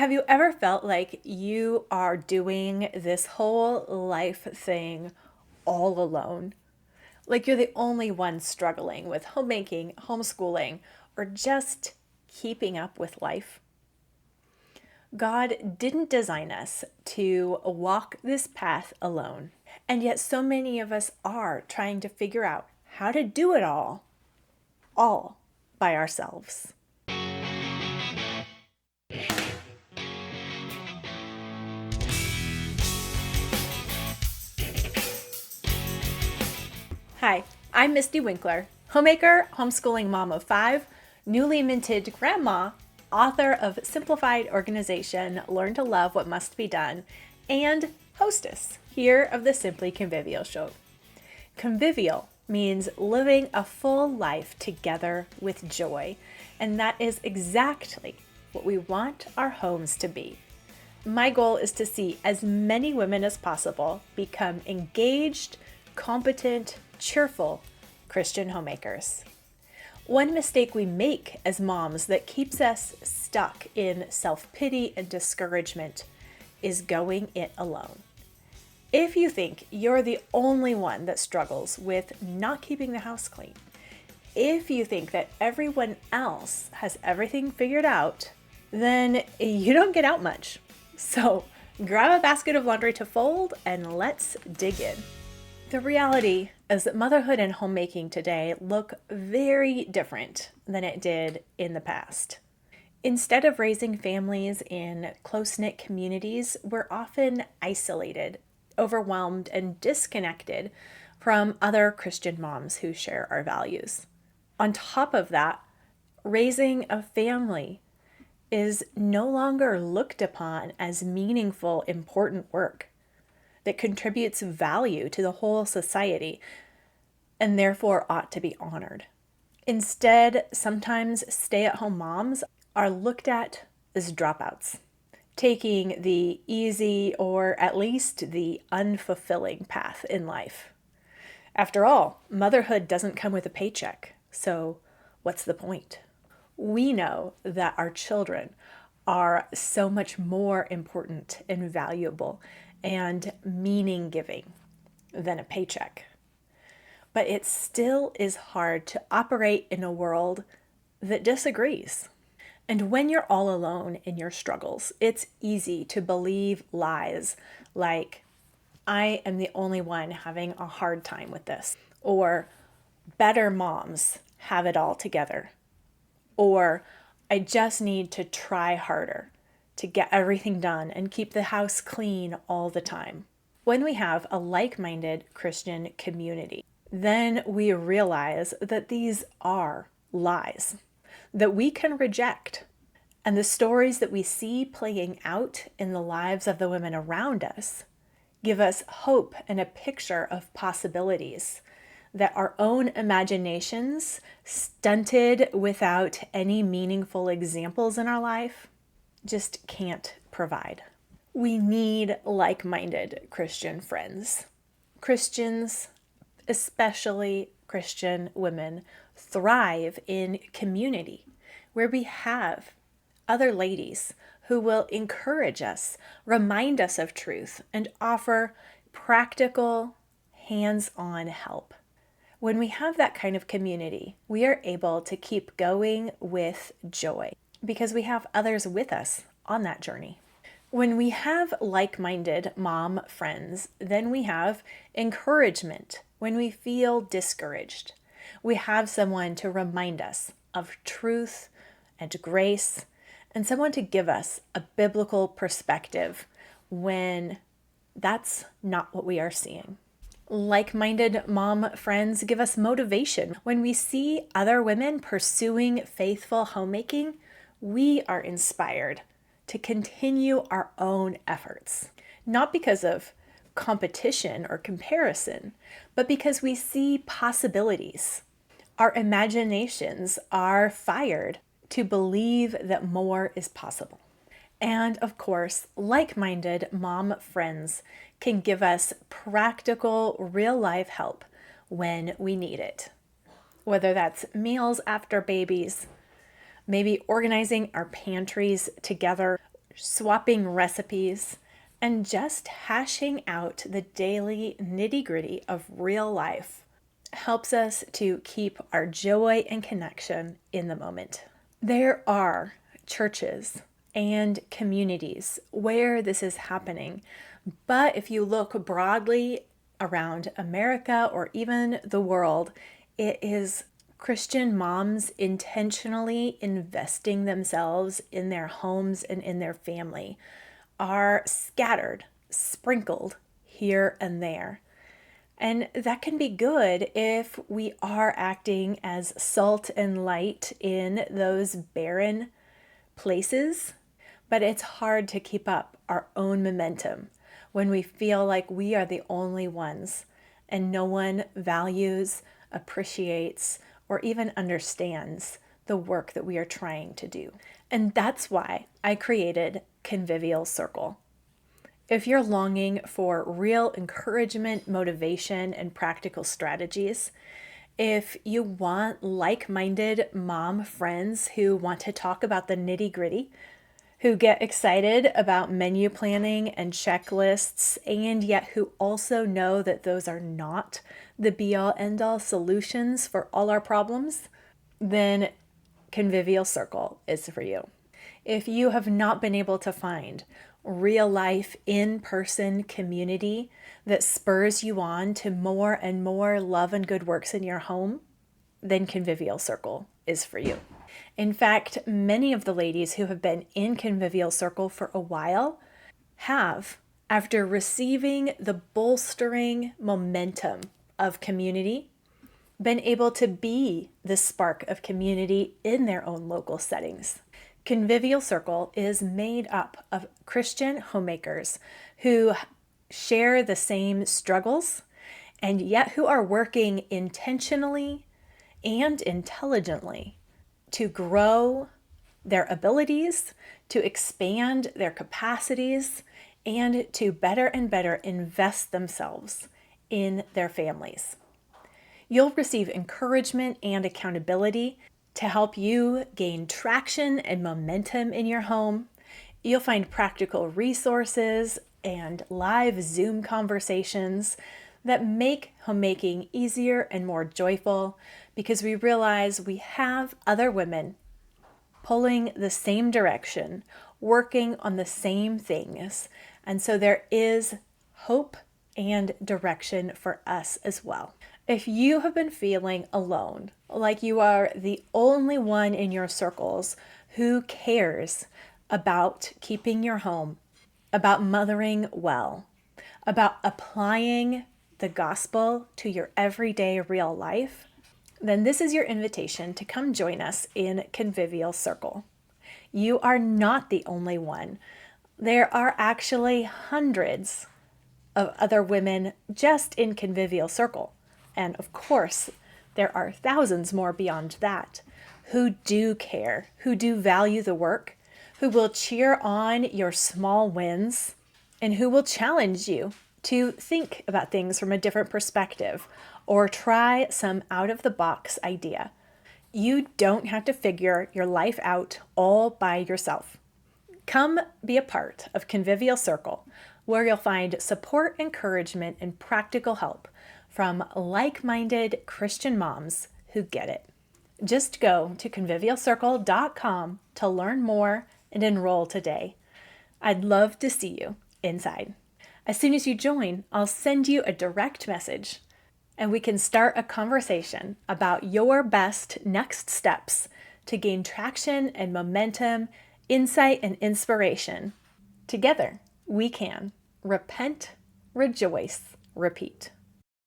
Have you ever felt like you are doing this whole life thing all alone? Like you're the only one struggling with homemaking, homeschooling, or just keeping up with life? God didn't design us to walk this path alone. And yet, so many of us are trying to figure out how to do it all by ourselves. Hi, I'm Mystie Winckler, homemaker, homeschooling mom of 5, newly minted grandma, author of Simplified Organization, Learn to Love What Must Be Done, and hostess here of the Simply Convivial show. Convivial means living a full life together with joy, and that is exactly what we want our homes to be. My goal is to see as many women as possible become engaged, competent, cheerful Christian homemakers. One mistake we make as moms that keeps us stuck in self-pity and discouragement is going it alone. If you think you're the only one that struggles with not keeping the house clean, if you think that everyone else has everything figured out, then you don't get out much. So grab a basket of laundry to fold and let's dig in. The reality is that motherhood and homemaking today look very different than it did in the past. Instead of raising families in close-knit communities, we're often isolated, overwhelmed, and disconnected from other Christian moms who share our values. On top of that, raising a family is no longer looked upon as meaningful, important work that contributes value to the whole society and therefore ought to be honored. Instead, sometimes stay-at-home moms are looked at as dropouts, taking the easy or at least the unfulfilling path in life. After all, motherhood doesn't come with a paycheck, so what's the point? We know that our children are so much more important and valuable and meaning-giving than a paycheck. But it still is hard to operate in a world that disagrees. And when you're all alone in your struggles, it's easy to believe lies like, I am the only one having a hard time with this, or better moms have it all together, or I just need to try harder to get everything done and keep the house clean all the time. When we have a like-minded Christian community, then we realize that these are lies that we can reject. And the stories that we see playing out in the lives of the women around us give us hope and a picture of possibilities that our own imaginations, stunted without any meaningful examples in our life, just can't provide. We need like-minded Christian friends. Christians, especially Christian women, thrive in community where we have other ladies who will encourage us, remind us of truth, and offer practical, hands-on help. When we have that kind of community, we are able to keep going with joy because we have others with us on that journey. When we have like-minded mom friends, then we have encouragement when we feel discouraged. We have someone to remind us of truth and grace, and someone to give us a biblical perspective when that's not what we are seeing. Like-minded mom friends give us motivation. When we see other women pursuing faithful homemaking, we are inspired to continue our own efforts, not because of competition or comparison, but because we see possibilities. Our imaginations are fired to believe that more is possible. And of course, like-minded mom friends can give us practical, real-life help when we need it. Whether that's meals after babies, maybe organizing our pantries together, swapping recipes, and just hashing out the daily nitty-gritty of real life helps us to keep our joy and connection in the moment. There are churches and communities where this is happening, but if you look broadly around America or even the world, it is Christian moms intentionally investing themselves in their homes and in their family, are scattered, sprinkled here and there. And that can be good if we are acting as salt and light in those barren places, but it's hard to keep up our own momentum when we feel like we are the only ones and no one values, appreciates, or even understands the work that we are trying to do. And that's why I created Convivial Circle. If you're longing for real encouragement, motivation, and practical strategies, if you want like-minded mom friends who want to talk about the nitty-gritty, who get excited about menu planning and checklists, and yet who also know that those are not the be-all end-all solutions for all our problems, then Convivial Circle is for you. If you have not been able to find real life in-person community that spurs you on to more and more love and good works in your home, then Convivial Circle is for you. In fact, many of the ladies who have been in Convivial Circle for a while have, after receiving the bolstering momentum of community, been able to be the spark of community in their own local settings. Convivial Circle is made up of Christian homemakers who share the same struggles and yet who are working intentionally and intelligently to grow their abilities, to expand their capacities, and to better and better invest themselves in their families. You'll receive encouragement and accountability to help you gain traction and momentum in your home. You'll find practical resources and live Zoom conversations that make homemaking easier and more joyful because we realize we have other women pulling the same direction, working on the same things. And so there is hope and direction for us as well. If you have been feeling alone, like you are the only one in your circles who cares about keeping your home, about mothering well, about applying the gospel to your everyday real life, then this is your invitation to come join us in Convivial Circle. You are not the only one. There are actually hundreds of other women just in Convivial Circle. And of course, there are thousands more beyond that who do care, who do value the work, who will cheer on your small wins, and who will challenge you to think about things from a different perspective or try some out-of-the-box idea. You don't have to figure your life out all by yourself. Come be a part of Convivial Circle, where you'll find support, encouragement, and practical help from like-minded Christian moms who get it. Just go to convivialcircle.com to learn more and enroll today. I'd love to see you inside. As soon as you join, I'll send you a direct message and we can start a conversation about your best next steps to gain traction and momentum, insight and inspiration. Together, we can repent, rejoice, repeat.